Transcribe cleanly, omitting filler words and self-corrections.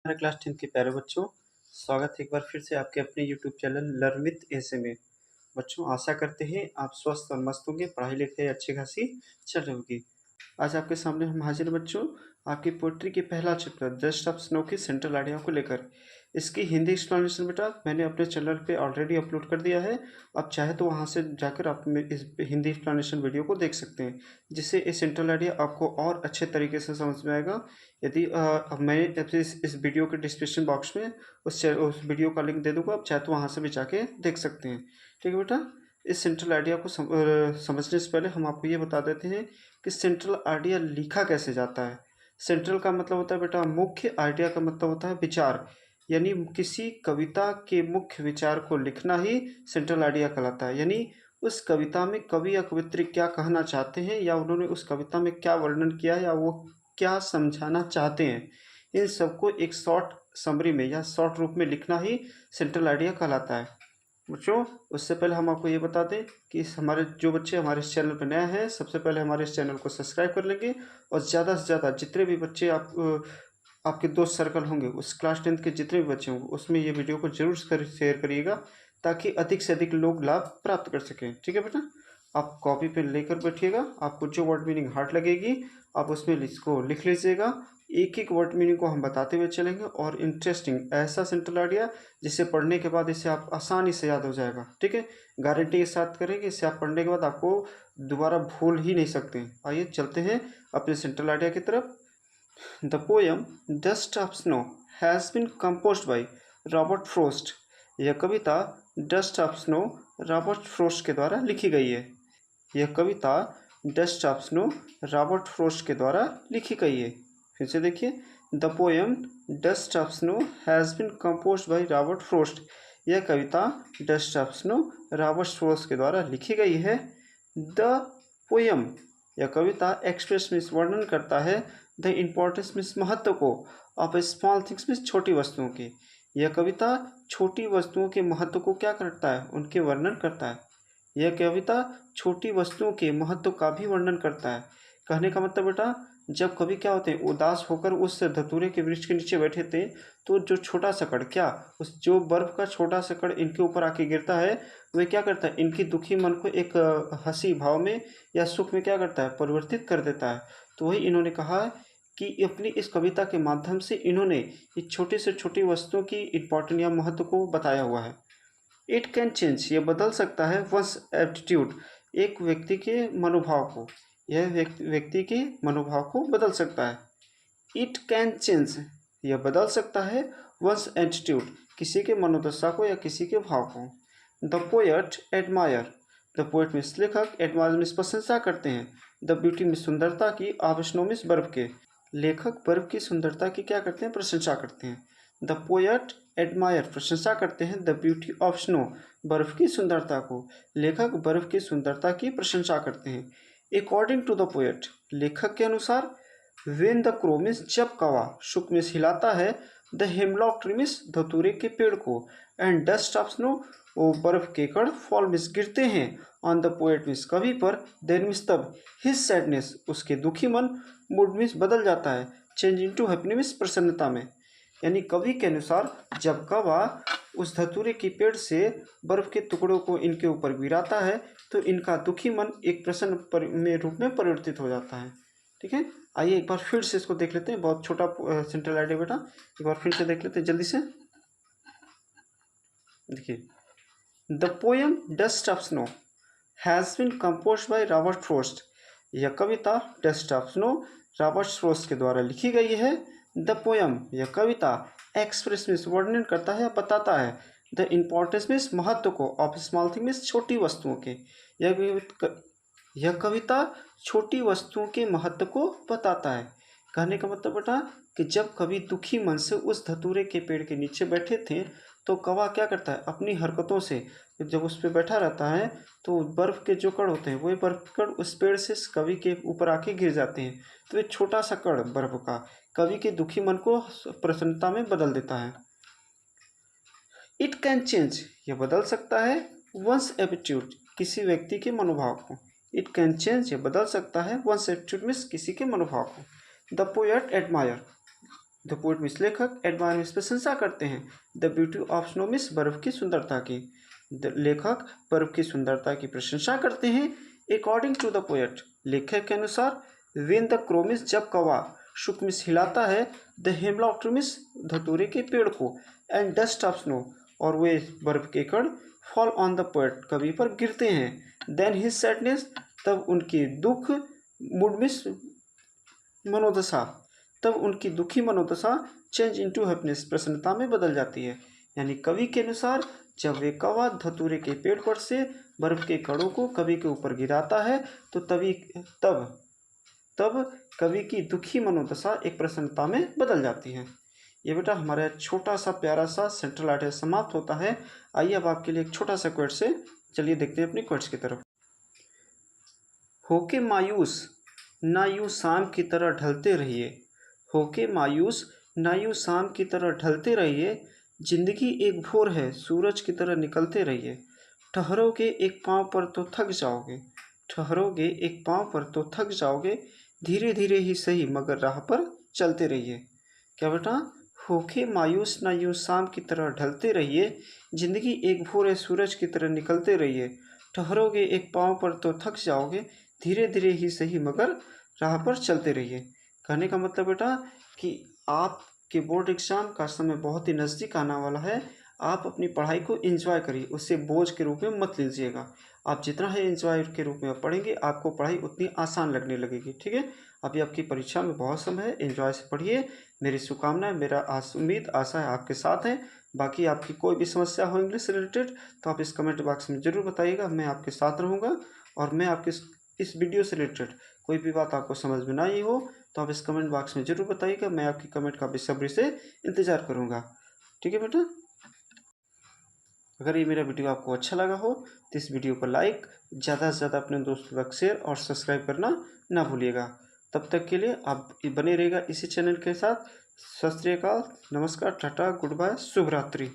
मेरे क्लास 10 के प्यारे बच्चों, स्वागत है एक बार फिर से आपके अपने यूट्यूब चैनल लर्न विथ ऐसे में। बच्चों, आशा करते हैं आप स्वस्थ और मस्त होंगे, पढ़ाई लिखाई अच्छी खासी चल रही होगी। आज आपके सामने हम हाजिर बच्चों आपकी पोएट्री के पहला चैप्टर जस्ट ऑफ स्नो की सेंट्रल आइडिया को लेकर। इसकी हिंदी एक्सप्लेनेशन बेटा मैंने अपने चैनल पे ऑलरेडी अपलोड कर दिया है। आप चाहे तो वहाँ से जाकर आप इस हिंदी एक्सप्लेनेशन वीडियो को देख सकते हैं, जिससे ये सेंट्रल आइडिया आपको और अच्छे तरीके से समझ में आएगा। यदि मैं इस वीडियो के डिस्क्रिप्शन बॉक्स में उस वीडियो का लिंक दे दूँगा, आप चाहे तो वहाँ से भी जाके देख सकते हैं। ठीक है बेटा, इस सेंट्रल आइडिया को समझने से पहले हम आपको ये बता देते हैं कि सेंट्रल आइडिया लिखा कैसे जाता है। सेंट्रल का मतलब होता है बेटा मुख्य, आइडिया का मतलब होता है विचार, यानी किसी कविता के मुख्य विचार को लिखना ही सेंट्रल आइडिया कहलाता है। यानी उस कविता में कवि या कवित्री क्या कहना चाहते हैं, या उन्होंने उस कविता में क्या वर्णन किया, या वो क्या समझाना चाहते हैं, इन सबको एक शॉर्ट समरी में या शॉर्ट रूप में लिखना ही सेंट्रल आइडिया कहलाता है। बच्चों, उससे पहले हम आपको ये बता दें कि हमारे जो बच्चे हमारे इस चैनल पर नए हैं, सबसे पहले हमारे इस चैनल को सब्सक्राइब कर लेंगे, और ज़्यादा से ज़्यादा जितने भी बच्चे आपके दोस्त सर्कल होंगे, उस क्लास 10 के जितने भी बच्चे होंगे, उसमें ये वीडियो को जरूर शेयर करिएगा, ताकि अधिक से अधिक लोग लाभ प्राप्त कर सकें। ठीक है बेटा, आप कॉपी पे लेकर बैठिएगा, आपको जो वर्ड मीनिंग हार्ड लगेगी आप उसमें इसको लिख लीजिएगा। एक एक वर्ड मीनिंग को हम बताते हुए चलेंगे, और इंटरेस्टिंग ऐसा सेंट्रल आइडिया जिसे पढ़ने के बाद इसे आप आसानी से याद हो जाएगा। ठीक है, गारंटी के साथ करेंगे, इसे आप पढ़ने के बाद आपको दोबारा भूल ही नहीं सकते। आइए चलते हैं अपने सेंट्रल आइडिया की तरफ। The poem dust of snow has been composed by Robert Frost. यह कविता dust of snow Robert Frost के द्वारा लिखी गई है। यह कविता dust of snow Robert Frost के द्वारा लिखी गई है। फिर से देखिए, the poem dust of snow has been composed by Robert Frost. यह कविता dust of snow Robert Frost के द्वारा लिखी गई है। द पोयम, यह कविता एक्सप्रेस मीन्स वर्णन करता है, द इम्पोर्टेंस मीन्स महत्व को, ऑफ स्मॉल थिंग्स मीन्स छोटी वस्तुओं की। यह कविता छोटी वस्तुओं के महत्व को क्या करता है, उनके वर्णन करता है। यह कविता छोटी वस्तुओं के महत्व का भी वर्णन करता है। कहने का मतलब बेटा, जब कभी क्या होते हैं उदास होकर उस धतूरे के वृक्ष के नीचे बैठे थे, तो जो छोटा सा कण क्या, उस जो बर्फ का छोटा सा कण इनके ऊपर आके गिरता है, वह क्या करता है, इनकी दुखी मन को एक हंसी भाव में या सुख में क्या करता है, परिवर्तित कर देता है। तो वही इन्होंने कहा कि अपनी इस कविता के माध्यम से इन्होंने इस छोटी से छोटी वस्तुओं की इम्पोर्टेंट या महत्व को बताया हुआ है। इट कैन चेंज, यह बदल सकता है, वंस एप्टीट्यूड, एक व्यक्ति के मनोभाव को, यह व्यक्ति के मनोभाव को बदल सकता है। इट कैन चेंज, यह बदल सकता है, वंस एटीट्यूड, किसी के मनोदशा को या किसी के भाव को। The poet admire, the poet means लेखक, एडमायर मीन्स प्रशंसा करते हैं, द ब्यूटी मीन्स सुंदरता की, ऑफ स्नो मीन्स बर्फ के। लेखक बर्फ की सुंदरता की क्या करते हैं, प्रशंसा करते हैं। द पोएट एडमायर, प्रशंसा करते हैं, द ब्यूटी ऑफ स्नो, बर्फ की सुंदरता को। लेखक बर्फ की सुंदरता की प्रशंसा करते हैं। अकॉर्डिंग टू द पोएट, लेखक के अनुसार, वेन द क्रो मीन्स जब कौवा, शुक मीन्स हिलाता है, द हेमलॉक ट्री मीन्स धतूरे के पेड़ को, एंड डस्ट ऑफ स्नो, वो बर्फ के कण, फॉल मीन्स गिरते हैं, ऑन द पोएट मीन्स कवि पर, देन मीन्स तब, हिज सैडनेस, उसके दुखी मन, मूड मीन्स बदल जाता है, चेंज इनटू हैप्पी मीन्स प्रसन्नता में। यानी कवि के अनुसार जब कौवा उस धतूरे की पेड़ से बर्फ के टुकड़ों को इनके ऊपर गिराता है, तो इनका दुखी मन एक प्रसन्न में रूप में परिवर्तित हो जाता है। ठीक है, आइए एक बार फिर से इसको देख लेते हैं, बहुत छोटा सेंट्रल आइडिया बेटा, एक बार फिर से देख लेते हैं जल्दी से। देखिए, the poem dust of snow has been composed by Robert Frost. यह कविता dust of snow Robert Frost के द्वारा लिखी गई है। द पोएम, यह कविता एक्सप्रेस मीन्स वर्णन करता है, बताता है, द इम्पोर्टेंस मीन्स महत्व को, ऑफ स्मॉल थिंग मीन्स छोटी वस्तुओं के। यह कविता छोटी वस्तुओं के महत्व को बताता है। कहने का मतलब बेटा कि जब कवि दुखी मन से उस धतूरे के पेड़ के नीचे बैठे थे, तो कौवा क्या करता है, अपनी हरकतों से जब उस पर बैठा रहता है, तो बर्फ़ के जो कण होते हैं वही बर्फ़ कण उस पेड़ से कवि के ऊपर आके गिर जाते हैं। तो एक छोटा सा कण बर्फ़ का कवि के दुखी मन को प्रसन्नता में बदल देता है। इट कैन चेंज, यह बदल सकता है, वंस एटीट्यूड, किसी व्यक्ति के मनोभाव को। इट कैन चेंज, यह बदल सकता है, वंस एटीट्यूड मीन्स किसी के मनोभाव को। The poet admire, the poet means लेखक एडमायर मीन्स प्रशंसा करते हैं the beauty of snow means बर्फ की सुंदरता की। लेखक बर्फ की सुंदरता की प्रशंसा करते हैं। अकॉर्डिंग टू द पोएट लेखक के अनुसार वेन द क्रो मीन्स जब कौवा शुक मीन्स हिलाता है द हेमलॉक ट्री मीन्स धतूरे के पेड़ को एंड डस्ट ऑफ स्नो और वे बर्फ के कण फॉल ऑन द पोएट कवि पर गिरते हैं देन हिज सैडनेस तब उनकी दुख मूड मीन्स मनोदशा तब उनकी दुखी मनोदशा चेंज इनटू हैप्पीनेस प्रसन्नता में बदल जाती है। यानी कवि के अनुसार जब वे कौवा धतूरे के पेड़ पर से बर्फ के कणों को कवि के ऊपर गिराता है तो तब कवि की दुखी मनोदशा एक प्रसन्नता में बदल जाती है। ये बेटा हमारा छोटा सा प्यारा सा सेंट्रल आर्ट समाप्त होता है। आइए अब आपके लिए एक छोटा सा क्वेट से चलिए देखते हैं अपनी क्वेट्स की तरफ। होके मायूस ना यूं शाम की तरह ढलते रहिए, होके मायूस ना यूं शाम की तरह ढलते रहिए, जिंदगी एक भोर है सूरज की तरह निकलते रहिए, ठहरोगे एक पाँव पर तो थक जाओगे, ठहरोगे एक पाँव पर तो थक जाओगे, धीरे धीरे ही सही मगर राह पर चलते रहिए। क्या बेटा, होके मायूस ना यूं शाम की तरह ढलते रहिए, जिंदगी एक भोर है सूरज की तरह निकलते रहिए, ठहरोगे एक पाँव पर तो थक जाओगे, धीरे धीरे ही सही मगर राह पर चलते रहिए। कहने का मतलब बेटा कि आपके बोर्ड एग्जाम का समय बहुत ही नज़दीक आने वाला है। आप अपनी पढ़ाई को एंजॉय करिए, उससे बोझ के रूप में मत लीजिएगा। आप जितना है एंजॉय के रूप में पढ़ेंगे आपको पढ़ाई उतनी आसान लगने लगेगी। ठीक है, अभी आपकी परीक्षा में बहुत समय है, एंजॉय से पढ़िए। मेरी शुभकामनाएं, मेरा उम्मीद आशा है आपके साथ है। बाकी आपकी कोई भी समस्या हो इंग्लिश से रिलेटेड तो आप इस कमेंट बॉक्स में ज़रूर बताइएगा, मैं आपके साथ रहूँगा। और मैं आपके इस वीडियो से रिलेटेड कोई भी बात आपको समझ में नहीं हो तो आप इस कमेंट बॉक्स में ज़रूर बताइएगा, मैं आपकी कमेंट का बेसब्री से इंतज़ार करूँगा। ठीक है बेटा, अगर ये मेरा वीडियो आपको अच्छा लगा हो तो इस वीडियो को लाइक, ज़्यादा से ज़्यादा अपने दोस्तों तक शेयर और सब्सक्राइब करना ना भूलिएगा। तब तक के लिए आप बने रहेगा इसी चैनल के साथ। सत श्री अकाल, नमस्कार, टाटा, गुड बाय, शुभ रात्रि।